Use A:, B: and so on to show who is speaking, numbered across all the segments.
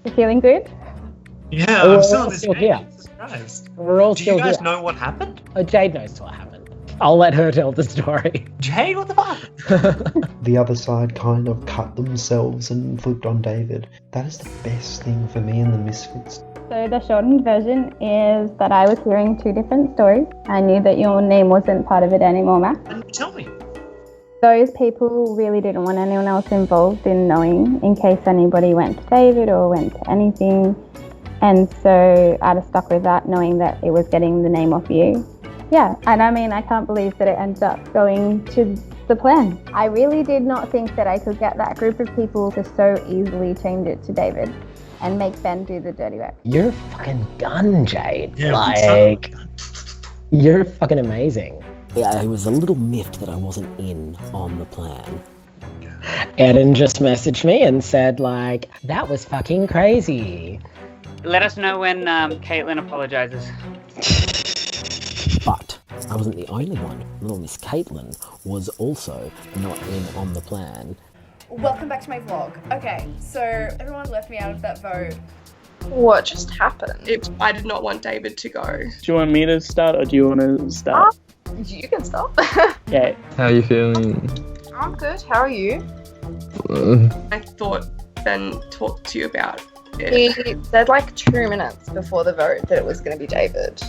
A: You feeling good?
B: Yeah,
C: Oh,
B: I'm
C: we're
B: still
C: all
B: on this
C: still
B: game.
C: here.
B: Jesus Christ.
C: We're all
B: Do
C: still
B: you guys
C: here.
B: know what happened?
C: Oh, Jade knows what happened. I'll let her tell the story.
B: Jade, what the fuck?
D: The other side kind of cut themselves and flipped on David. That is the best thing for me and the Misfits.
A: So the shortened version is that I was hearing two different stories. I knew that your name wasn't part of it anymore, Max.
B: Tell me.
A: Those people really didn't want anyone else involved in knowing in case anybody went to David or went to anything. And so I'd have stuck with that, knowing that it was getting the name off you. Yeah, and I mean, I can't believe that it ends up going to the plan. I really did not think that I could get that group of people to so easily change it to David and make Ben do the dirty work.
C: You're fucking done, Jade.
B: Yeah,
C: like, you're fucking amazing.
E: Yeah, I was a little miffed that I wasn't in on the plan.
C: Eden just messaged me and said, like, that was fucking crazy.
F: Let us know when Caitlin apologizes.
E: But I wasn't the only one. Little Miss Caitlin was also not in on the plan.
G: Welcome back to my vlog. Okay, so everyone left me out of that vote.
H: What just happened?
G: I did not want David to go.
I: Do you want me to start or do you want to start?
H: You can stop.
I: Okay.
J: How are you feeling?
H: I'm good. How are you?
G: I thought Ben talked to you about it.
H: He said like 2 minutes before the vote that it was going to be David.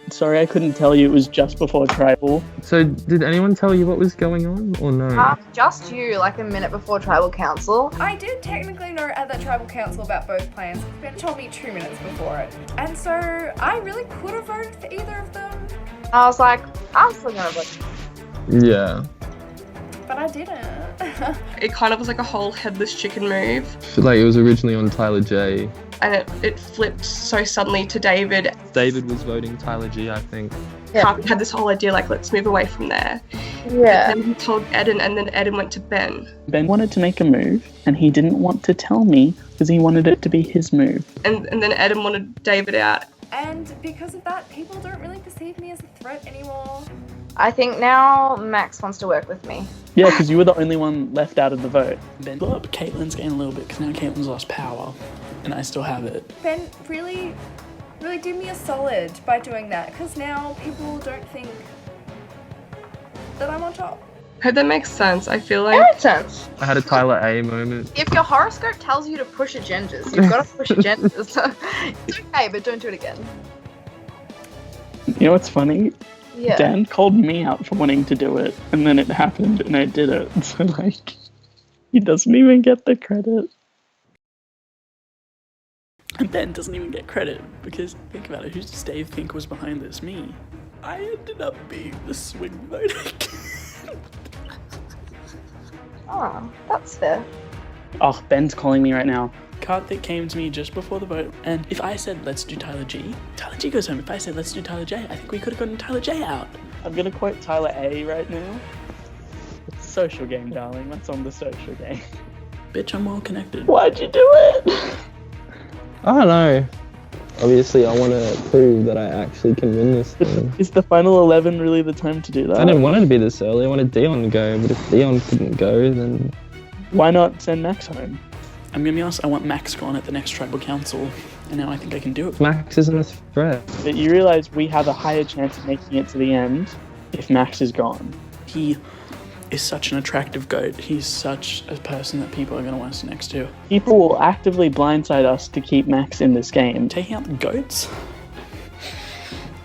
I: Sorry, I couldn't tell you. It was just before tribal.
J: So, did anyone tell you what was going on, or no?
H: Just you, like a minute before tribal council.
G: I did technically know at the tribal council about both plans. Ben told me 2 minutes before it. And so I really could have voted for either of them,
H: I was like, I'm still going to vote.
J: Yeah.
G: but I didn't. It kind of was like a whole headless chicken move.
J: I feel like it was originally on Tyler J.
G: And it flipped so suddenly to David.
J: David was voting Tyler G, I think.
H: Yeah.
G: Carpet had this whole idea like, let's move away from there.
H: Yeah.
G: And then he told Eden, and then Eden went to Ben.
I: Ben wanted to make a move, and he didn't want to tell me because he wanted it to be his move.
G: And then Eden wanted David out. And because of that, people don't really perceive me as a threat anymore.
H: I think now Max wants to work with me.
I: Yeah, because you were the only one left out of the vote. Ben, look, Caitlin's getting a little bit because now Caitlin's lost power, and I still have it.
G: Ben really did me a solid by doing that, because now people don't think that I'm on top. I hope that makes sense. I feel like...
H: That makes sense.
J: I had a Tyler A moment.
H: If your horoscope tells you to push agendas, you've got to push agendas. It's okay, but don't do it again.
I: You know what's funny?
H: Yeah.
I: Dan called me out for wanting to do it, and then it happened, and I did it. So, like, he doesn't even get the credit. And Ben doesn't even get credit, because, think about it, who does Dave think was behind this? Me. I ended up being the swing vote.
H: Oh, that's fair.
I: Oh, Ben's calling me right now. Karthik came to me just before the vote, and if I said, let's do Tyler G, Tyler G goes home. If I said, let's do Tyler J, I think we could have gotten Tyler J out. I'm gonna quote Tyler A right now. It's a social game, darling. That's on the social game. Bitch, I'm well connected. Why'd you do it?
J: I don't know. Obviously, I want to prove that I actually can win this thing.
I: Is the final 11 really the time to do that?
J: I didn't want it to be this early. I wanted Dion to go, but if Dion couldn't go, then...
I: Why not send Max home? I'm gonna be honest, I want Max gone at the next tribal council, and now I think I can do it.
J: Max isn't a threat.
I: But you realise we have a higher chance of making it to the end if Max is gone. He is such an attractive goat. He's such a person that people are going to want to sit next to. People will actively blindside us to keep Max in this game. Taking out the goats?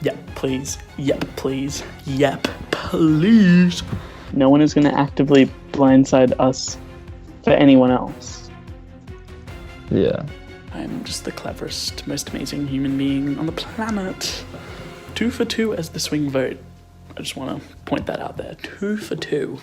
I: Yep, please. Yep, please. Yep, please. No one is going to actively blindside us for anyone else.
J: Yeah.
I: I'm just the cleverest, most amazing human being on the planet. 2 for 2 as the swing vote. I just want to point that out there. 2 for 2.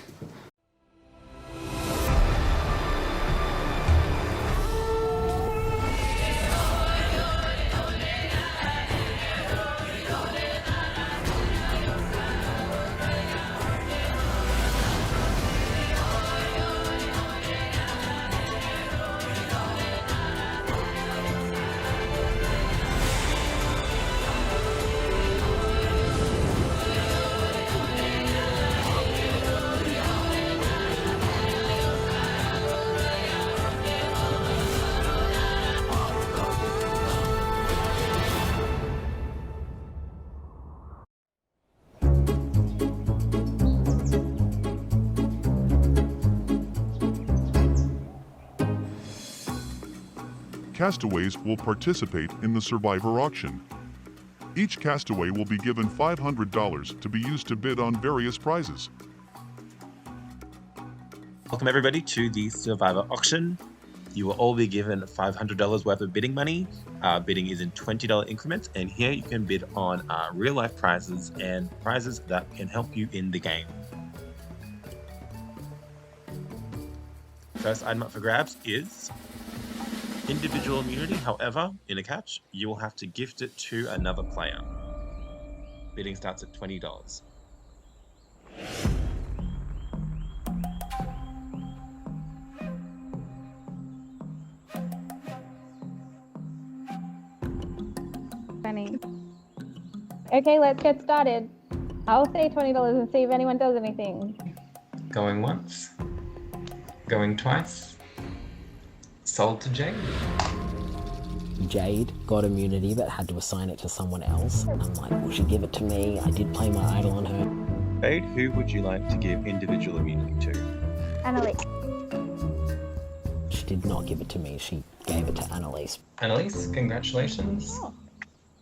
K: castaways will participate in the Survivor auction. Each castaway will be given $500 to be used to bid on various prizes.
L: Welcome everybody to the Survivor auction. You will all be given $500 worth of bidding money. Bidding is in $20 increments, and here you can bid on real life prizes and prizes that can help you in the game. First item up for grabs is individual immunity. However, in a catch, you will have to gift it to another player. Bidding starts at $20.
A: Funny. Okay, let's get started. I'll say $20 and see if anyone does anything.
L: Going once. Going twice. Sold to Jade.
E: Jade got immunity but had to assign it to someone else. I'm like, well, she give it to me. I did play my idol on her.
L: Jade, who would you like to give individual immunity to?
A: Annalise.
E: She did not give it to me. She gave it to Annalise.
L: Annalise, congratulations.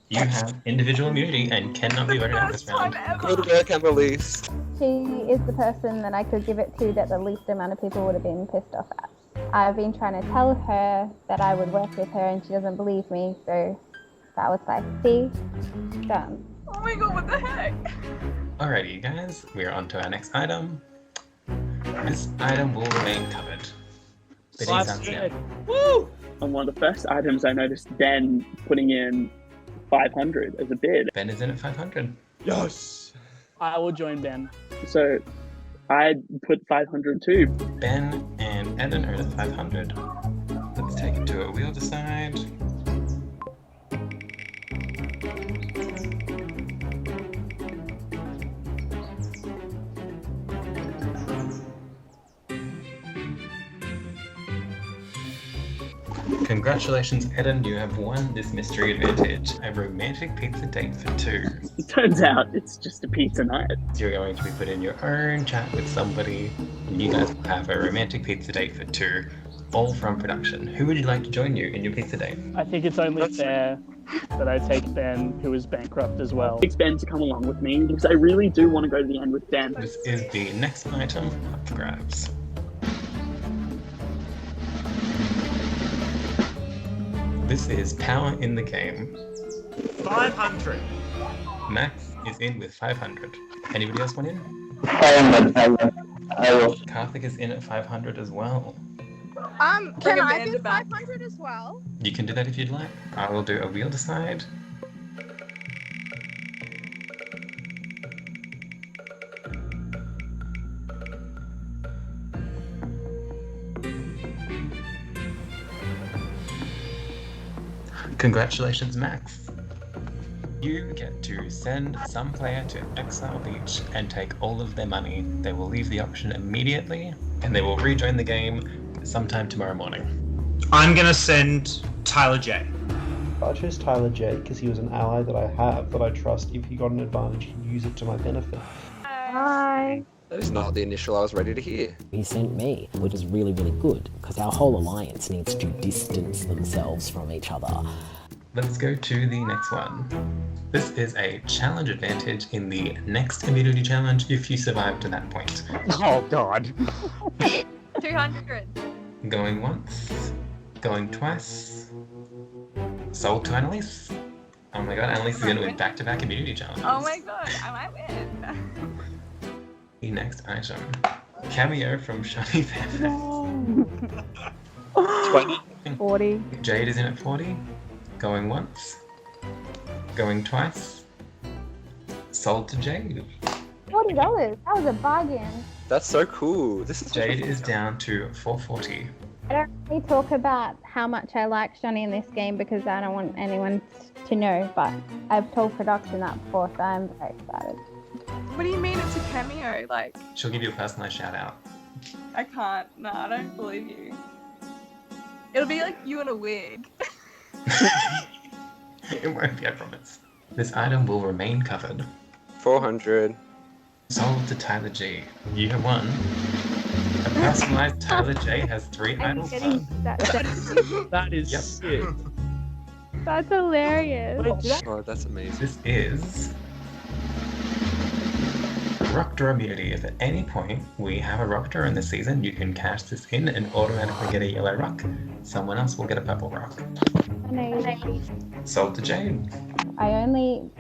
L: You have individual immunity and cannot be voted out this round.
J: Good work, Annalise.
A: She is the person that I could give it to that the least amount of people would have been pissed off at. I've been trying to tell her that I would work with her and she doesn't believe me, so that was like, see, done.
G: Oh my god, what the heck?
L: Alrighty, you guys, we're on to our next item. This item will remain covered. Bidding sounds good.
I: Woo! On one of the first items, I noticed Ben putting in 500 as a bid.
L: Ben is in at 500.
I: Yes! I will join Ben. So I put 500 too.
L: Ben and Eden are at 500. Let's take it to a wheel decide. Congratulations, Eden, you have won this mystery advantage. A romantic pizza date for two.
I: It turns out it's just a pizza night.
L: You're going to be put in your own chat with somebody, and you guys will have a romantic pizza date for two, all from production. Who would you like to join you in your pizza date?
I: I think it's only fair that I take Ben, who is bankrupt as well. I Ben to come along with me because I really do want to go to the end with Ben.
L: This is the next item up for grabs. This is power in the game.
B: 500.
L: Max is in with 500. Anybody else want in?
J: I will.
L: Karthik is in at 500 as well.
H: Can I do 500 as well?
L: You can do that if you'd like. I will do a wheel decide. Congratulations, Max. You get to send some player to Exile Beach and take all of their money. They will leave the auction immediately, and they will rejoin the game sometime tomorrow morning.
B: I'm gonna send Tyler J.
D: I chose Tyler J because he was an ally that I have, that I trust. If he got an advantage, he'd use it to my benefit.
A: Hi.
J: That is not the initial I was ready to hear.
E: He sent me, which is really, really good, because our whole alliance needs to distance themselves from each other.
L: Let's go to the next one. This is a challenge advantage in the next immunity challenge if you survive to that point.
I: Oh god.
G: 200.
L: Going once, going twice. Sold to Annalise. Oh my god, Annalise is going to win back-to-back immunity challenges.
G: Oh my god, I might win.
L: The next item. Cameo from Shiny Fairfax.
A: 40.
L: Jade is in at 40. Going once. Going twice. Sold to Jade.
A: $40. That was a bargain.
J: That's so cool. This is
L: Jade is down to 440.
A: I don't really talk about how much I like Shani in this game because I don't want anyone to know, but I've told production that before, so I'm very excited.
G: What do you mean it's a cameo? Like,
L: She'll give you a personalized shout out.
G: I can't. No, I don't believe you. It'll be like you in a wig.
L: It won't be, I promise. This item will remain covered.
J: 400.
L: Sold to Tyler G. You have won A personalized Tyler J has 3 idols.
I: That is
L: Yep.
I: sick.
A: That's hilarious.
M: Oh, that's amazing.
L: This is Rockdraw immunity. If at any point we have a Rockdraw in the season, you can cash this in and automatically get a yellow rock. Someone else will get a purple rock. Sold to Jade.
A: I only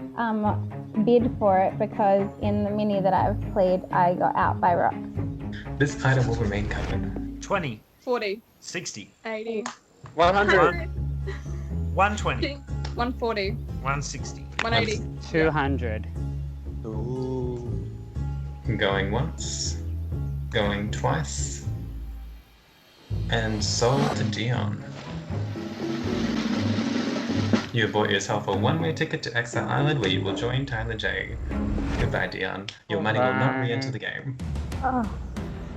A: bid for it because in the mini that I've played, I got out by rocks.
L: This item will remain covered.
B: 20.
G: 40.
B: 60.
G: 80.
M: 100.
B: 120.
G: 140.
B: 160.
G: 180.
F: 200.
M: Ooh.
L: Going once. Going twice. And sold to Dion. You have bought yourself a one-way ticket to Exile Island where you will join Tyler J. Goodbye, Dion. Your money will not re-enter the game.
A: Oh.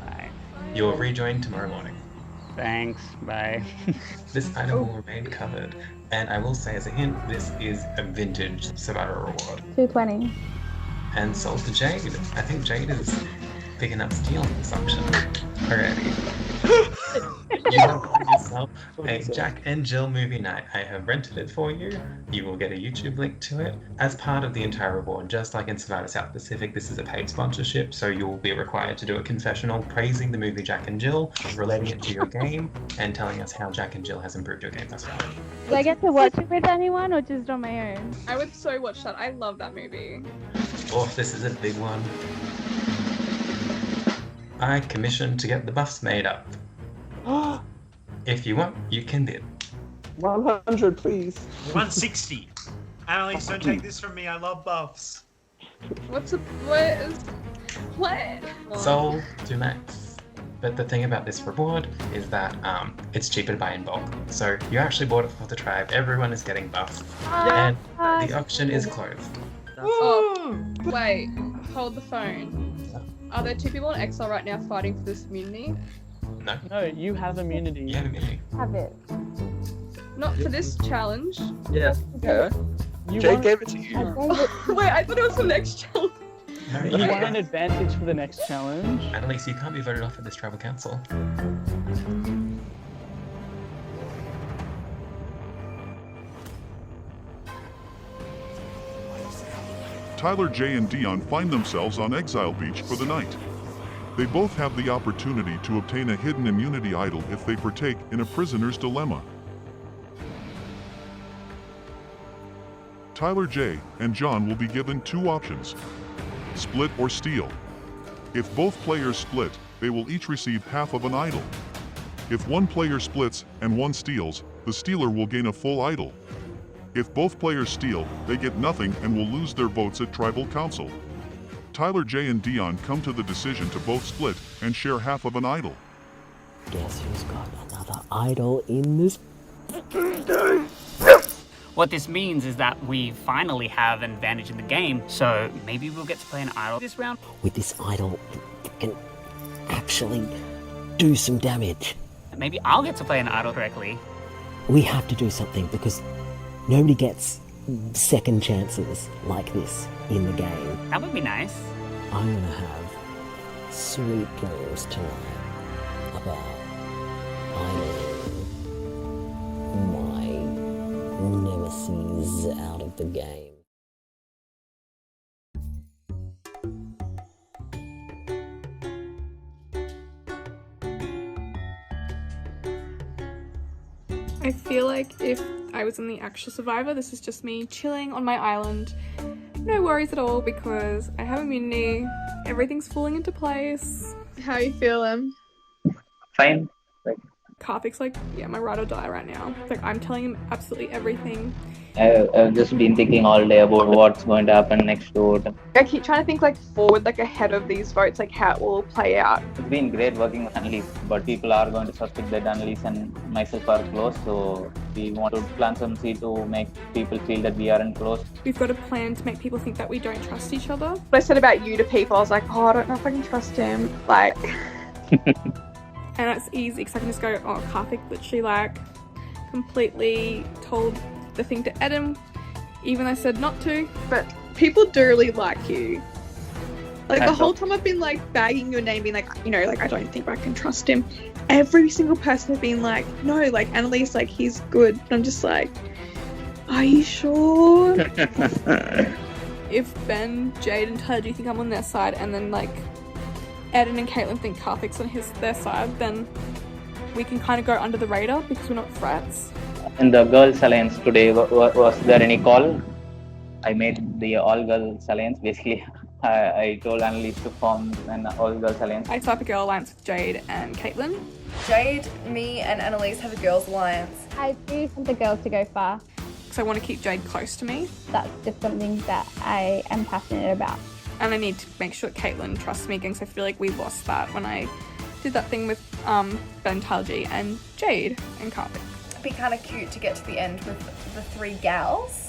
F: Bye.
L: You will rejoin tomorrow morning.
F: Thanks. Bye.
L: This item will remain covered. And I will say as a hint, this is a vintage Survivor reward.
A: 220.
L: And sold to Jade. I think Jade is picking up steel consumption already. You have won yourself a Jack and Jill movie night. I have rented it for you. You will get a YouTube link to it as part of the entire reward. Just like in Survivor South Pacific, this is a paid sponsorship, so you will be required to do a confessional praising the movie Jack and Jill, relating it to your game, and telling us how Jack and Jill has improved your game thus far.
A: Do I get to watch it with anyone or just on my own?
G: I would so watch that. I love that movie.
L: Oh, this is a big one. I commissioned to get the buffs made up. If you want, you can bid.
J: 100, please.
B: 160. Annalise, don't take this from me. I love buffs.
G: What?
L: Sold to Max. But the thing about this reward is that it's cheaper to buy in bulk. So you actually bought it for the tribe. Everyone is getting buffs. And the auction is closed.
G: Oh, wait. Hold the phone. Are there 2 people in exile right now fighting for this immunity?
L: No.
I: No, you have immunity.
L: You have immunity.
A: Have it.
G: Not for this challenge.
M: Yeah.
I: You
M: Jay
I: want,
M: gave it to you.
G: Wait, I thought it was the next challenge.
I: you want an advantage for the next challenge.
L: Annalise, you can't be voted off at this tribal council.
K: Tyler J and Dion find themselves on Exile Beach for the night. They both have the opportunity to obtain a hidden immunity idol if they partake in a prisoner's dilemma. Tyler J and John will be given 2 options: split or steal. If both players split, they will each receive half of an idol. If one player splits and one steals, the stealer will gain a full idol. If both players steal, they get nothing and will lose their votes at Tribal Council. Tyler J and Dion come to the decision to both split and share half of an idol.
E: Guess who's got another idol in this?
F: What this means is that we finally have an advantage in the game, so maybe we'll get to play an idol this round.
E: With this idol, you can actually do some damage.
F: Maybe I'll get to play an idol correctly.
E: We have to do something because nobody gets second chances like this in the game.
F: That would be nice.
E: I'm gonna have sweet dreams tonight about idling my nemesis out of the game.
G: I feel like if I was in the actual Survivor, this is just me chilling on my island. No worries at all because I have immunity. Everything's falling into place.
H: How you feeling?
N: Fine.
G: Karthik's like, yeah, my ride or die right now. Like, I'm telling him absolutely everything.
N: I've just been thinking all day about what's going to happen next vote.
H: I keep trying to think like forward, like ahead of these votes, like how it will play out.
N: It's been great working with Annalise, but people are going to suspect that Annalise and myself are close, so we want to plant some seed to make people feel that we aren't close.
G: We've got a plan to make people think that we don't trust each other.
H: When I said about you to people, I was like, oh, I don't know if I can trust him. Like...
G: And it's easy because I can just go, oh, Karthik literally like completely told the thing to Adam, even though I said not to.
H: But people do really like you.
O: Like the whole time I've been like bagging your name, being like, you know, like I don't think I can trust him. Every single person has been like, no, like Annalise, like he's good. And I'm just like, are you sure?
G: If Ben, Jade, and Tyler do think I'm on their side, and then like Eden and Caitlin think Karthik's on their side, then we can kind of go under the radar because we're not frats.
N: In the girls' alliance today, was there any call? I made the all-girls alliance. Basically, I told Annalise to form an all-girls alliance.
G: I set up a girl alliance with Jade and Caitlin.
P: Jade, me, and Annalise have a girls' alliance.
A: I do want the girls to go far.
G: Because I want to keep Jade close to me.
A: That's just something that I am passionate about.
G: And I need to make sure Caitlin trusts me again, because I feel like we lost that when I did that thing with Ben, Tyler G, and Jade and Karthik.
P: It'd be kind of cute to get to the end with the 3 gals.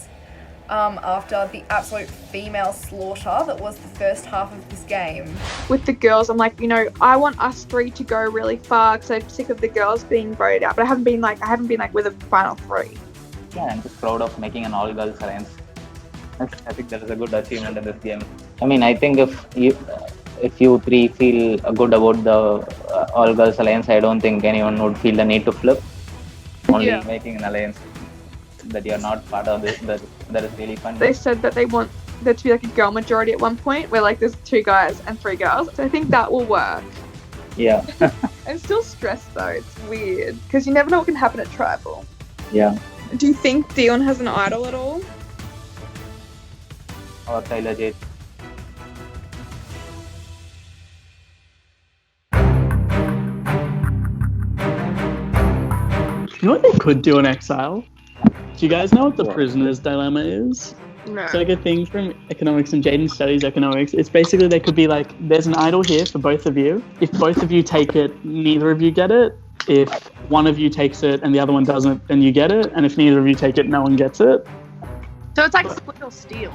P: After the absolute female slaughter that was the first half of this game.
O: With the girls, I'm like, you know, I want us 3 to go really far because I'm sick of the girls being voted out. But I haven't been like with a final 3.
N: Yeah, I'm just proud of making an all-girls alliance. I think that is a good achievement in this game. I mean, I think if you 3 feel good about the all-girls alliance, I don't think anyone would feel the need to flip. Only making an alliance that you're not part of this, that is really fun.
O: They said that they want there to be like a girl majority at one point where like there's 2 guys and 3 girls. So I think that will work.
N: Yeah.
O: I'm still stressed though, it's weird. Because you never know what can happen at Tribal.
N: Yeah.
O: Do you think Dion has an idol at all?
N: Or Tyler J.
I: You know what they could do in Exile? Do you guys know what the prisoner's dilemma is?
O: No.
I: It's like a thing from economics, and Jaden studies economics. It's basically they could be like, there's an idol here for both of you. If both of you take it, neither of you get it. If one of you takes it and the other one doesn't, then you get it. And if neither of you take it, no one gets it.
H: So it's like split or steal.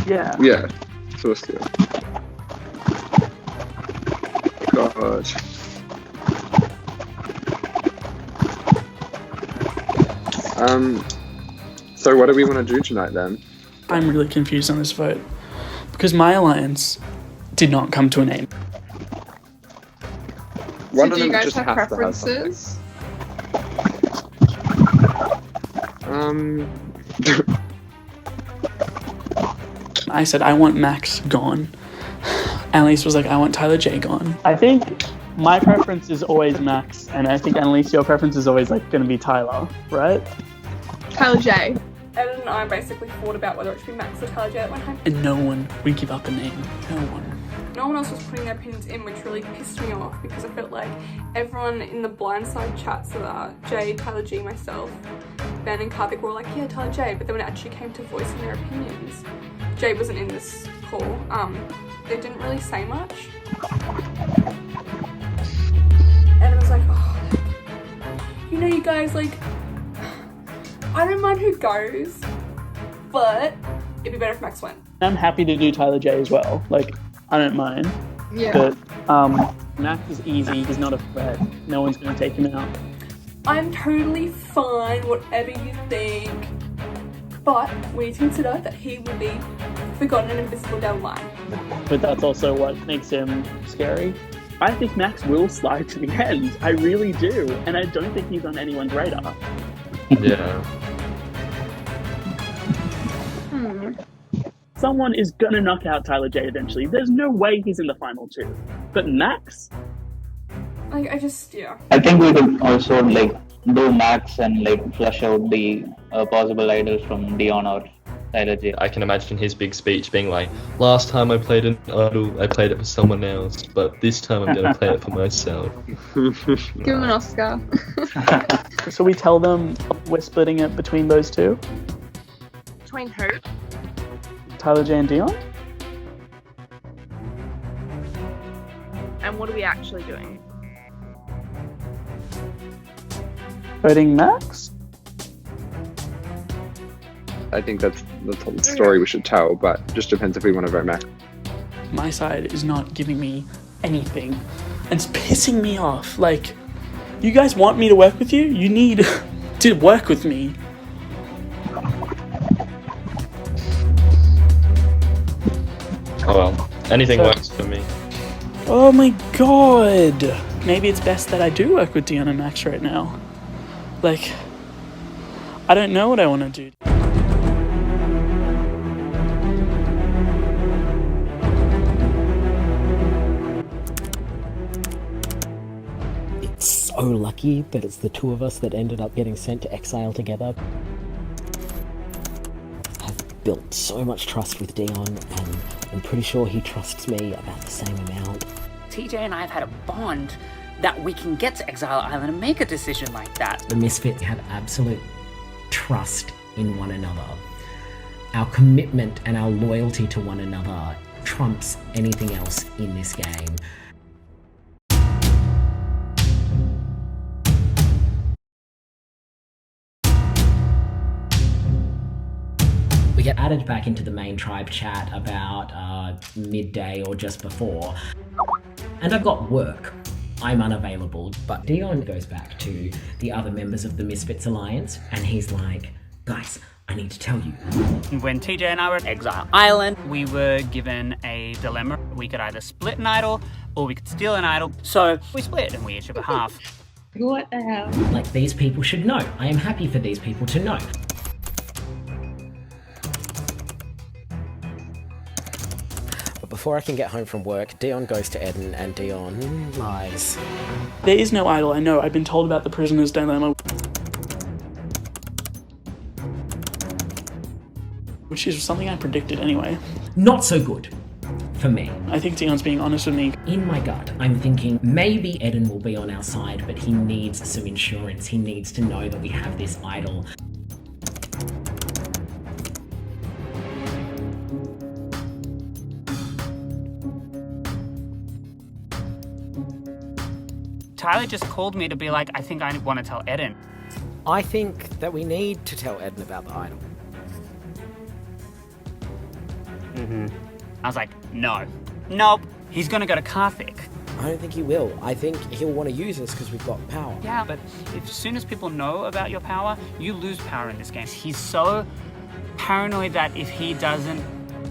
I: Yeah.
J: Yeah. So steal. God. So what do we want to do tonight then?
I: I'm really confused on this vote because my alliance did not come to a name.
O: So do you guys have preferences?
I: I said I want Max gone. Annalise was like, I want Tyler J gone. I think my preference is always Max, and I think Annalise, your preference is always like going to be Tyler, right?
O: Tyler J.
G: Eden and I basically fought about whether it should be Max or Tyler J at one time.
I: And no one would give up a name. No one.
G: No one else was putting their opinions in, which really pissed me off because I felt like everyone in the blindside chats that Jade, Tyler G, myself, Ben and Karthik were like, yeah, Tyler J, but then when it actually came to voicing their opinions, Jade wasn't in this call. They didn't really say much. And it was like, oh, you know, you guys, like, I don't mind who goes, but it'd be better if Max went.
I: I'm happy to do Tyler J as well. Like, I don't mind.
O: Yeah.
I: But Max is easy. He's not a threat. No one's going to take him out.
G: I'm totally fine, whatever you think. But we need to consider that he will be forgotten and invisible down the line.
I: But that's also what makes him scary. I think Max will slide to the end. I really do. And I don't think he's on anyone's radar.
J: Yeah.
I: Someone is gonna knock out Tyler J eventually. There's no way he's in the final 2. But Max?
G: I just, yeah.
N: I think we could also like do Max and like flush out the possible idols from Dion or Tyler J.
J: I can imagine his big speech being like, last time I played an idol, I played it for someone else, but this time I'm going to play it for myself.
O: Give him an Oscar.
I: So we tell them we're splitting it between those 2?
H: Between who?
I: Tyler J and Dion?
H: And what are we actually doing?
I: Voting Max?
J: I think that's the story we should tell, but just depends if we want to vote Max.
I: My side is not giving me anything. And it's pissing me off. Like, you guys want me to work with you? You need to work with me.
J: Oh well, Anything
I: So-
J: works for me.
I: Oh my god! Maybe it's best that I do work with Dion and Max right now. Like, I don't know what I want to do.
E: It's so lucky that it's the two of us that ended up getting sent to exile together. I've built so much trust with Dion, and I'm pretty sure he trusts me about the same amount.
F: TJ and I have had a bond that we can get to Exile Island and make a decision like that.
E: The Misfits have absolute trust in one another. Our commitment and our loyalty to one another trumps anything else in this game. We get added back into the main tribe chat about midday or just before, and I've got work. I'm unavailable, but Dion goes back to the other members of the Misfits Alliance, and he's like, guys, I need to tell you.
F: When TJ and I were at Exile Island, we were given a dilemma. We could either split an idol or we could steal an idol. So we split and we each have a half.
O: What the hell?
E: Like, these people should know. I am happy for these people to know. But before I can get home from work, Dion goes to Eden, and Dion lies.
I: There is no idol, I know. I've been told about the prisoner's dilemma. Which is something I predicted anyway.
E: Not so good for me.
I: I think Dion's being honest with me.
E: In my gut, I'm thinking maybe Eden will be on our side, but he needs some insurance. He needs to know that we have this idol.
F: Tyler just called me to be like, I think I want to tell Eden.
E: I think that we need to tell Eden about the idol.
F: I was like, no. Nope. He's gonna go to Karthik.
E: I don't think he will. I think he'll want to use us because we've got power.
F: Yeah, but as soon as people know about your power, you lose power in this game. He's so paranoid that if he doesn't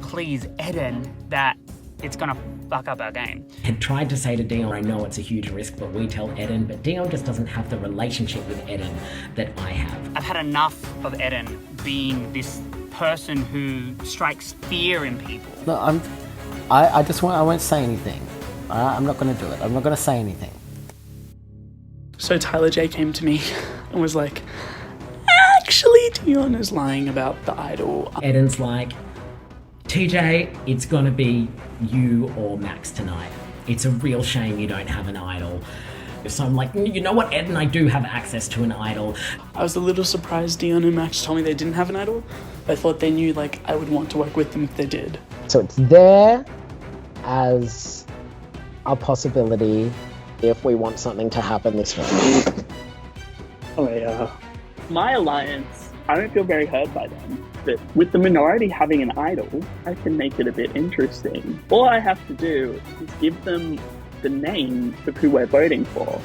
F: please Eden, that it's gonna fuck up our game.
E: Had tried to say to Dion, I know it's a huge risk, but we tell Eden, but Dion just doesn't have the relationship with Eden that I have.
F: I've had enough of Eden being this person who strikes fear in people.
E: No, I won't say anything. I'm not going to do it. I'm not going to say anything.
I: So Tyler J came to me and was like, actually, Dion is lying about the idol.
E: Eden's like, TJ, it's going to be you or Max tonight. It's a real shame you don't have an idol. So I'm like, you know what, Eden, I do have access to an idol.
I: I was a little surprised Dion and Max told me they didn't have an idol. I thought they knew, like, I would want to work with them if they did.
C: So it's there as a possibility if we want something to happen this way.
I: Oh yeah. My alliance, I don't feel very hurt by them. But with the minority having an idol, I can make it a bit interesting. All I have to do is give them the name of who we're voting for.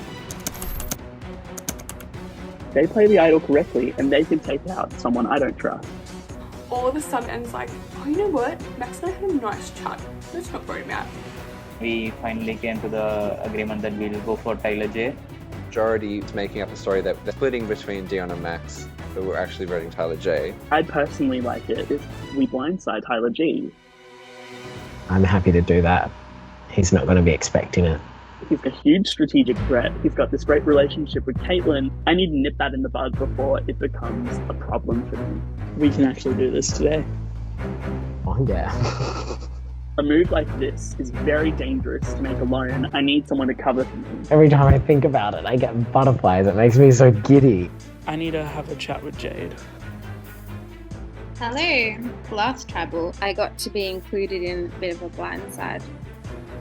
I: They play the idol correctly and they can take out someone I don't trust.
G: All of a sudden, Ed's like, oh, you know what? Max and I had a nice chat. Let's not vote him out.
N: We finally came to the agreement that we'll go for Tyler J.
M: Majority is making up a story that they're splitting between Dion and Max, but we're actually voting Tyler J.
I: I'd personally like it if we blindside Tyler G.
C: I'm happy to do that. He's not going to be expecting it.
I: He's a huge strategic threat. He's got this great relationship with Caitlin. I need to nip that in the bud before it becomes a problem for me. We can actually do this today.
C: Oh, yeah.
I: A move like this is very dangerous to make alone. I need someone to cover for me.
C: Every time I think about it, I get butterflies. It makes me so giddy.
I: I need to have a chat with Jade.
Q: Hello. Last tribal, I got to be included in a bit of a blindside.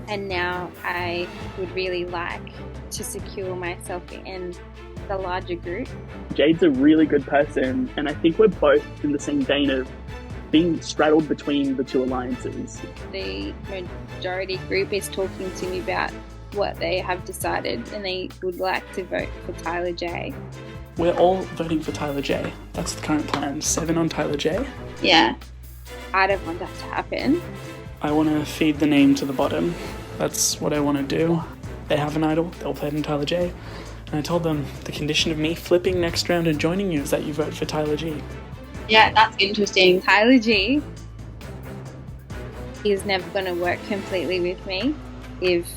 Q: And now I would really like to secure myself in the larger group.
I: Jade's a really good person, and I think we're both in the same vein of being straddled between the two alliances.
Q: The majority group is talking to me about what they have decided, and they would like to vote for Tyler J.
I: We're all voting for Tyler J. That's the current plan. 7 on Tyler J.
Q: Yeah. I don't want that to happen.
I: I want to feed the name to the bottom. That's what I want to do. They have an idol, they'll play it in Tyler J. And I told them the condition of me flipping next round and joining you is that you vote for Tyler G.
Q: Yeah, that's interesting. Tyler G is never going to work completely with me. If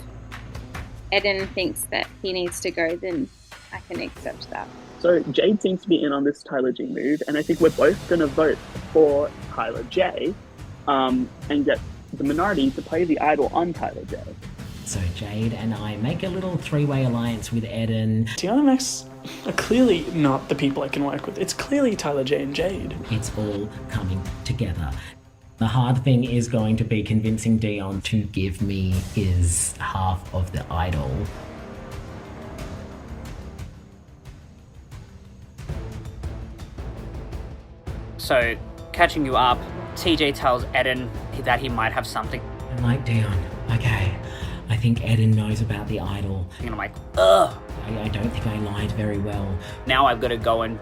Q: Eden thinks that he needs to go, then I can accept that.
I: So Jade seems to be in on this Tyler G move, and I think we're both going to vote for Tyler J and get the minority to play the idol on Tyler J.
E: So Jade and I make a little three-way alliance with Eden.
I: Dion and Max are clearly not the people I can work with. It's clearly Tyler J and Jade.
E: It's all coming together. The hard thing is going to be convincing Dion to give me his half of the idol.
F: So, catching you up, TJ tells Eden that he might have something.
E: I'm like, Dion, okay, I think Eden knows about the idol.
F: And I'm like, ugh.
E: I don't think I lied very well.
F: Now I've got to go and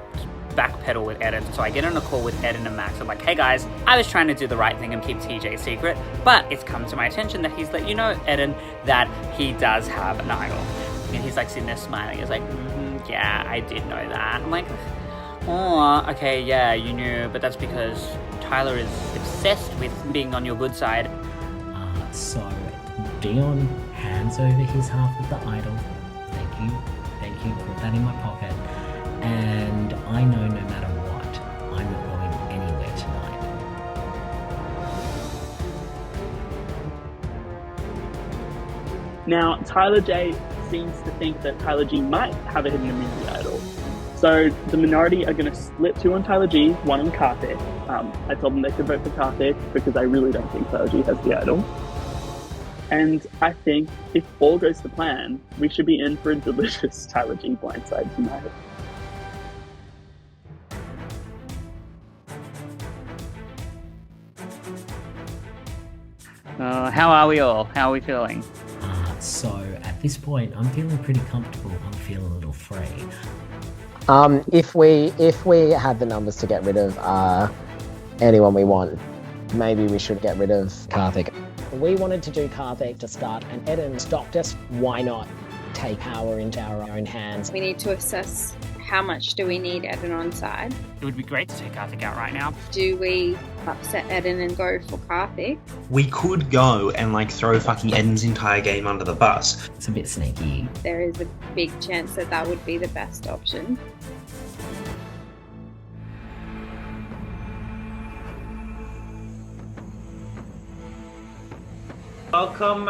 F: backpedal with Eden. So I get on a call with Eden and Max. I'm like, hey guys, I was trying to do the right thing and keep TJ secret, but it's come to my attention that he's let you know, Eden, that he does have an idol. And he's like sitting there smiling. He's like, yeah, I did know that. I'm like, oh, okay, yeah, you knew, but that's because Tyler is obsessed with being on your good side.
E: So Dion hands over his half of the idol. Thank you, put that in my pocket. And I know no matter what, I'm not going anywhere tonight.
I: Now, Tyler J seems to think that Tyler G might have a hidden immunity idol. So the minority are going to split 2 on Tyler G, 1 on Karthik. I told them they could vote for Karthik because I really don't think Tyler G has the idol. And I think if all goes to plan, we should be in for a delicious Tyler G blindside tonight.
F: How are we all? How are we feeling?
E: So at this point, I'm feeling pretty comfortable. I'm feeling a little free.
C: If we had the numbers to get rid of anyone we want, maybe we should get rid of Karthik. We wanted to do Karthik to start, and Eden stopped us. Why not take power into our own hands?
Q: We need to assess how much do we need Eden on side.
F: It would be great to take Karthik out right now.
Q: Do we upset Eden and go for Karthik?
R: We could go and like throw fucking Eden's entire game under the bus.
E: It's a bit sneaky.
Q: There is a big chance that that would be the best option.
B: Welcome,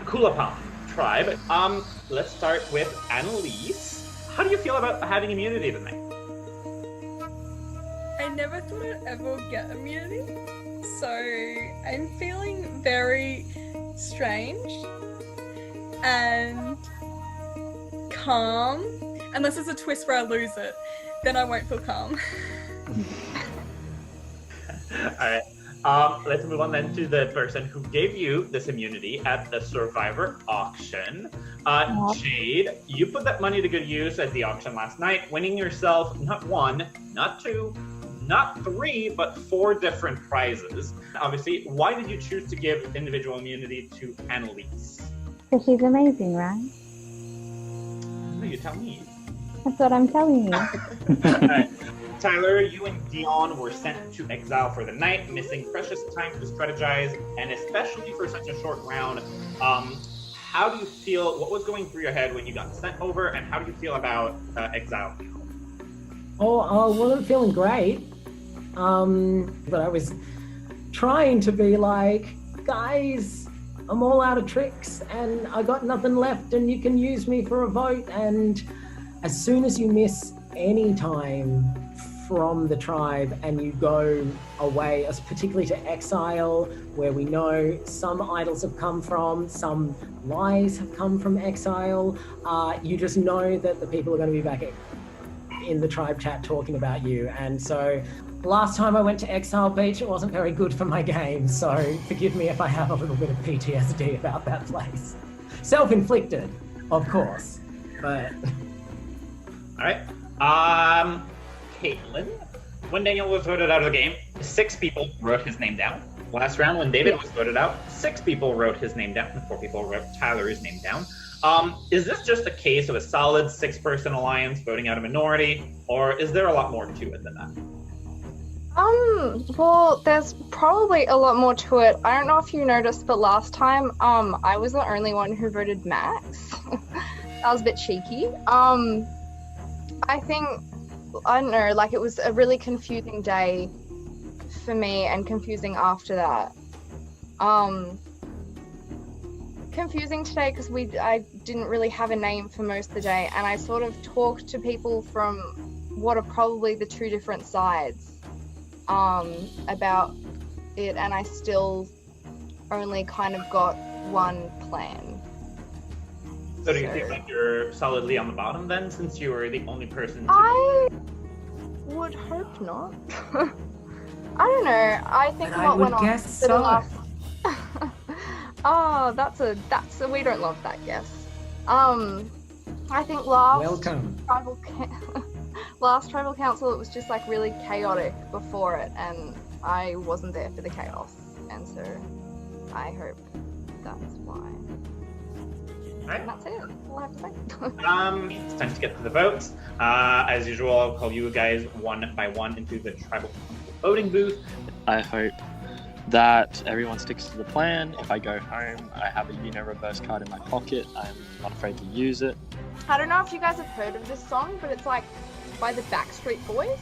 B: Kulapam tribe. Let's start with Annalise. How do you feel about having immunity tonight?
G: I never thought I'd ever get immunity, so I'm feeling very strange and calm. Unless there's a twist where I lose it, then I won't feel calm.
B: Alright. Let's move on then to the person who gave you this immunity at the Survivor auction. Jade, you put that money to good use at the auction last night, winning yourself not 1, not 2, not 3, but 4 different prizes. Obviously, why did you choose to give individual immunity to Annalise?
A: Because she's amazing, right?
B: No, you tell me.
A: That's what I'm telling you.
B: Alright. Tyler, you and Dion were sent to exile for the night, missing precious time to strategize, and especially for such a short round. How do you feel? What was going through your head when you got sent over, and how do you feel about exile now?
E: Oh, I wasn't feeling great. But I was trying to be like, guys, I'm all out of tricks, and I got nothing left, and you can use me for a vote. And as soon as you miss any time from the tribe and you go away, as particularly to exile, where we know some idols have come from, some lies have come from exile, you just know that the people are going to be back in the tribe chat talking about you. And so last time I went to Exile Beach, it wasn't very good for my game, so forgive me if I have a little bit of PTSD about that place. Self-inflicted, of course, but...
B: Alright. Caitlin, when Daniel was voted out of the game, 6 people wrote his name down. Last round, when David was voted out, 6 people wrote his name down, and 4 people wrote Tyler's name down. Is this just a case of a solid 6-person alliance voting out a minority, or is there a lot more to it than that?
S: Well, there's probably a lot more to it. I don't know if you noticed, but last time, I was the only one who voted Max. That was a bit cheeky. I think, I don't know, like, it was a really confusing day for me, and confusing after that. Confusing today because I didn't really have a name for most of the day, and I sort of talked to people from what are probably the 2 different sides about it, and I still only kind of got one plan.
B: So do you think like you're solidly on the bottom then, since you were the only person to...
S: I would hope not. I don't know. I think what went on for the last... Oh, that's a we don't love that guess. I think last tribal council, it was just like really chaotic before it, and I wasn't there for the chaos, and so I hope that's why.
B: Right.
S: That's it. All I have to say.
B: It's time to get to the votes. As usual, I'll call you guys one by one into the tribal council voting booth.
I: I hope that everyone sticks to the plan. If I go home, I have a reverse card in my pocket. I'm not afraid to use it.
S: I don't know if you guys have heard of this song, but it's like by the Backstreet Boys.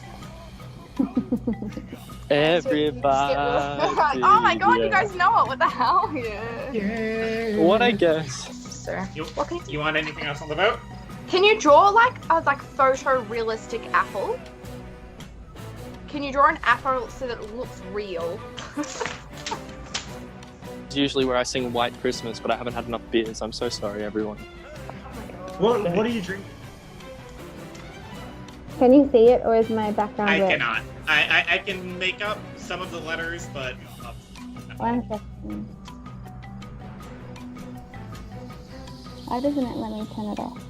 I: Everybody.
S: Oh my god, you guys know it. What the hell? Yeah.
I: What I guess.
S: Sir.
B: You want anything else on the vote?
S: Can you draw like a photorealistic apple? Can you draw an apple so that it looks real?
I: It's usually where I sing White Christmas, but I haven't had enough beers. I'm so sorry, everyone.
L: What are you drinking?
A: Can you see it, or is my background
B: I
A: red?
B: cannot. I can make up some of the letters, but...
A: 1 second. Why doesn't it let me turn it off?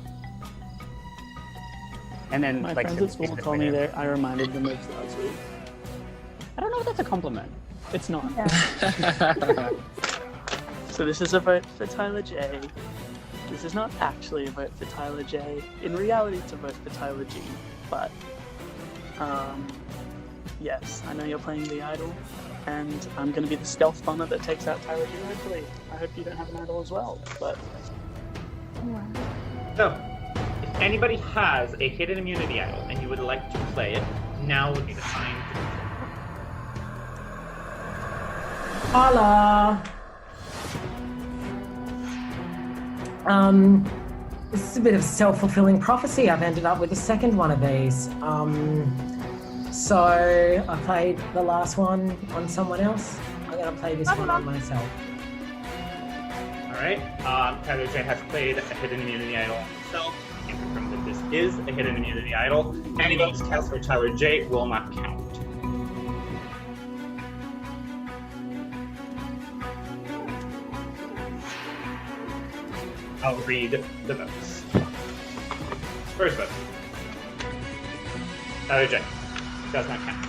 F: And then,
I: My
F: like,
I: friends at school told me that I reminded them of last week.
F: I don't know if that's a compliment.
I: It's not. So this is a vote for Tyler J. This is not actually a vote for Tyler J. In reality, it's a vote for Tyler G. But, yes, I know you're playing the idol, and I'm going to be the stealth bomber that takes out Tyler G, hopefully. I hope you don't have an idol as well, but...
B: So, if anybody has a hidden immunity idol and you would like to play it, now would be the time to do so.
E: Hola! This is a bit of self-fulfilling prophecy. I've ended up with a second one of these. So I played the last one on someone else. I'm gonna play this one on myself.
B: Alright, Tyler J has played a hidden immunity idol himself. I can confirm that this is a hidden immunity idol. Any votes cast for Tyler J will not count. I'll read the votes. First vote. Tyler J. Does not count.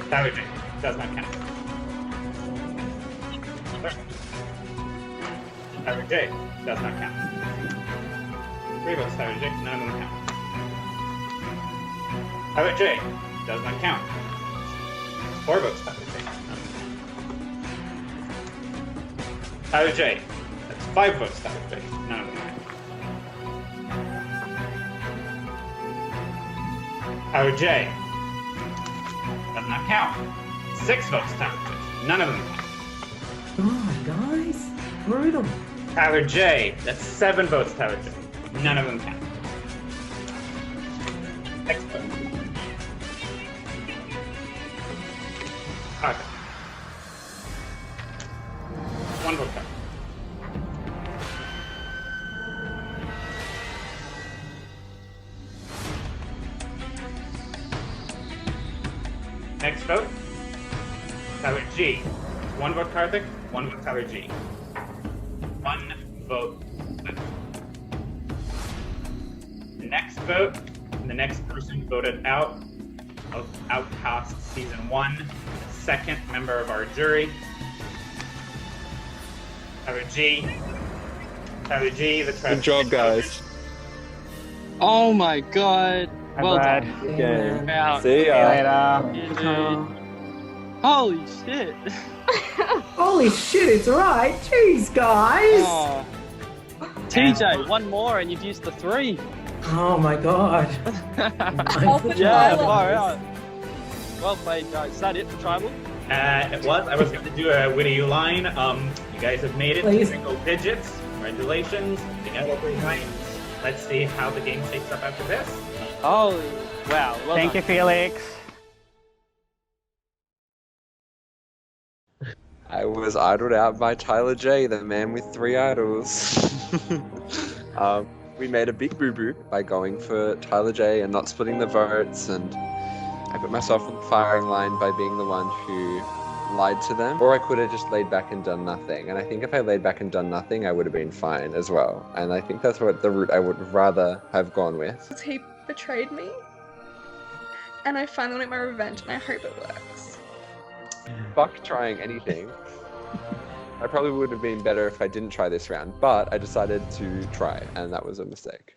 B: Tyler J. Does not count. Tyler J. Does not count. 3 votes Tyler J. None of them count. Tyler J. Does not count. 4 votes Tyler J. Tyler J. That's 5 votes Tyler J. None of them count. Tyler J. Does not count. 6 votes Tyler J. None of them count.
E: God, guys. Brutal.
B: Tyler J. That's 7 votes Tyler J. None of them count. Next vote. Okay. 1 vote Tyler. Next vote. Tyler G. 1 vote Karthik, 1 vote Tyler G. 1 vote. Next vote. And the next person voted out of Outcast Season 1, second member of our jury, Tyler G. Tyler G, the
T: Good job, guys. Oh my god. Well done.
F: Good
T: game. Out.
M: See ya.
T: Yeah, dude. Holy shit.
U: Holy shit, it's right. Jeez, guys.
T: Oh. TJ, one more and you've used the 3.
U: Oh my god.
T: Yeah, far out. Well played, guys. Is that it for Tribal?
B: It was. I was going to do a witty line. You guys have made it to
U: Please.
B: single digits. Congratulations. Together, nice. Let's see how the game shapes up after this.
T: Oh, wow. Well
F: Thank
T: done.
F: you, Felix.
M: I was idled out by Tyler J, the man with 3 idols. We made a big boo-boo by going for Tyler J and not splitting the votes, and I put myself on the firing line by being the one who lied to them. Or I could have just laid back and done nothing, and I think if I laid back and done nothing, I would have been fine as well. And I think that's what the route I would rather have gone with.
G: He betrayed me, and I finally wanted my revenge, and I hope it works.
M: Fuck trying anything. I probably would have been better if I didn't try this round, but I decided to try, and that was a mistake.